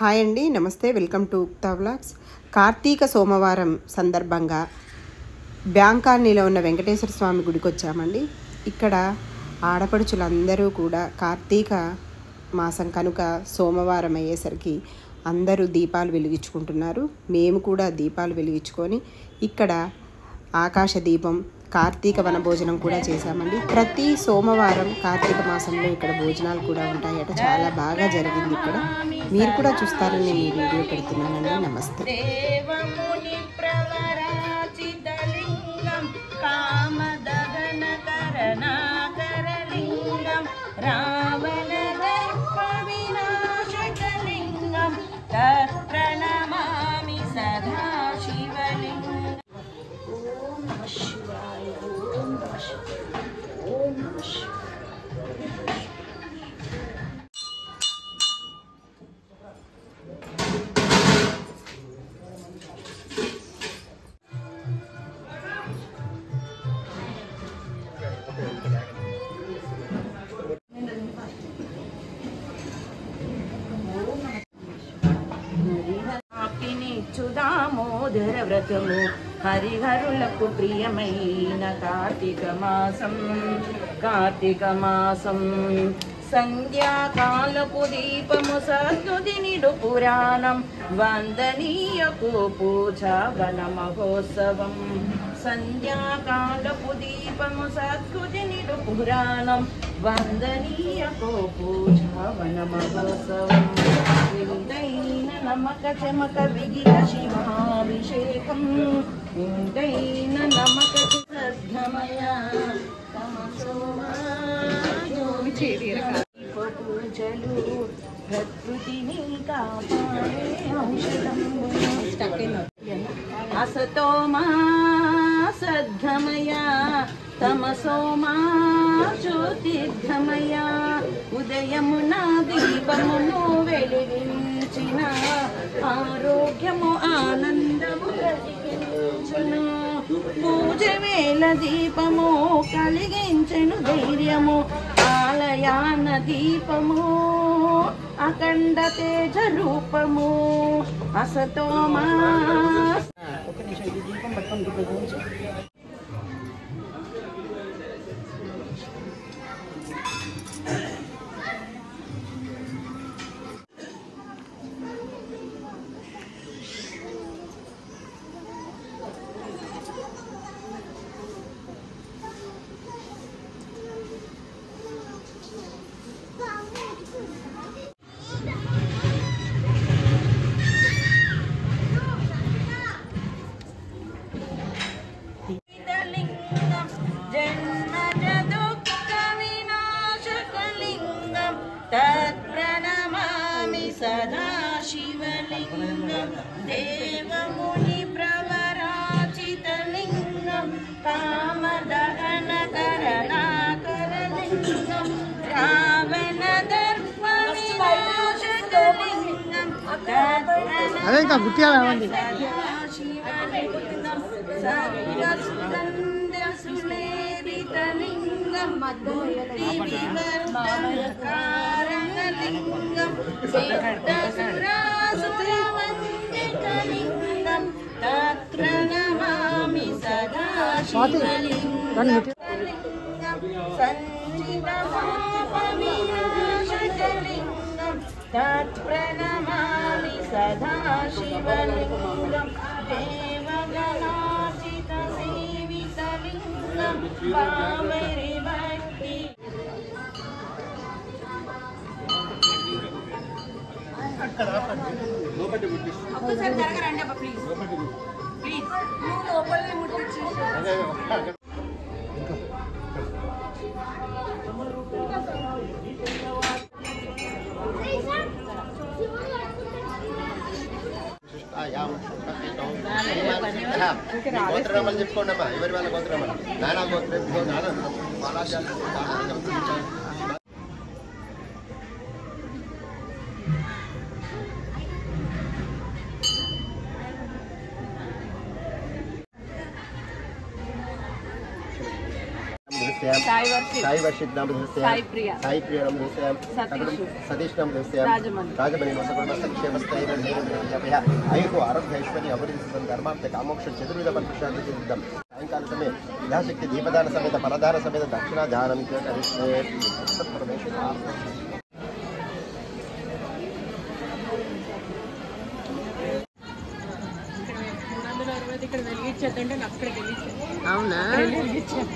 Hi అండి, నమస్తే. Welcome to Ukta vlogs. కార్తీక సోమవారం సందర్భంగా బ్యాంక్ కాలనీలో ఉన్న వెంకటేశ్వర స్వామి గుడికి వచ్చామండి. ఇక్కడ ఆడపడుచులందరూ కూడా కార్తీక మాసం కనుక సోమవారం అయ్యేసరికి అందరూ దీపాలు వెలిగించుకుంటున్నారు. మేము కూడా దీపాలు వెలిగించుకొని ఇక్కడ ఆకాశ దీపం, కార్తీక వన భోజనం కూడా చేశామండి. ప్రతి సోమవారం కార్తీక మాసంలో ఇక్కడ భోజనాలు కూడా ఉంటాయట. చాలా బాగా జరిగింది ఇక్కడ. మీరు కూడా చూస్తారని నేను ఈ వీడియో పెడుతున్నానండి. నమస్తే. దామోదర వ్రతము హరిహరులకు ప్రియమైన కార్తీక మాసం సంధ్యాకాలపు దీపము సద్దుది నిడు పురాణం వందనీయకు పూజావన మహోత్సవం. సంధ్యాకాలపు దీపము సద్దుది నిడు పురాణం వందనీయకు పూజావన మహోత్సవం. విందైన నమక చమక విగిత శివాభిషేకం విందైన నమక సద్ధమయ పూజలు ప్రకృతిని కాపాడే ఔషధం. అసతో మా సద్ధమయ తమసోమా జ్యోతిర్గమయ. ఉదయమున దీపమును వెలిగించిన ఆరోగ్యము ఆనందము కలిగించును. పూజ వేళ దీపము కలిగించెను ధైర్యము. ఆలయాన దీపము అఖండ తేజ రూపము. అసతోమా ఒక నిమిషం దీపం పట్టుకొని తత్ప్రణమామి సదా శివలింగం. దేవముని ప్రవరాచితలింగం కామదహన కరణాకరలింగం. రావణ దర్ప వినాశకలింగం శివలింగం. సర్వసుగంధ సులేరితలింగం మధుతి వివర్ధకారణలింగం. సిద్ధసురాసురవందితలింగం తత్ప్రణమామి సదా శివలింగం. సంచితపాపవినాశకలింగం తత్ప్రణమామి సదా శివలింగం. దేవగణార్చిత సేవితలింగం భావరి భక్తి. ఒక్కసారి జరగరండి అబ్బా ప్లీజ్ ప్లీజ్. నువ్వు లోపలనే ముట్టించి గోత్రనామాలు చెప్పుకోండి అమ్మా. ఎవరి వాళ్ళ గోత్రనామాలు నానా గోత్రం దృశ్యాం సాయి వర్షిత్, సాయి వర్షిత్ నామ దృశ్యాం సాయి ప్రియ, సాయి ప్రియ నామ దృశ్యాం సతీష్ నామ దృశ్యాం రాజమణి ఐకు ఆరోగ్య ఐశ్వర్య అభివృద్ధి ధర్మార్థ కామోక్ష చతుర్విధ పరిపురుషార్థ సిద్ధం సాయంకాల సమయ యథాశక్తి దీపదాన సమేత పరదాన సమేత దక్షిణాదానం ఇక్కడ వెలిగించేద్దంటే అక్కడ అవునా? వెలిగించాను.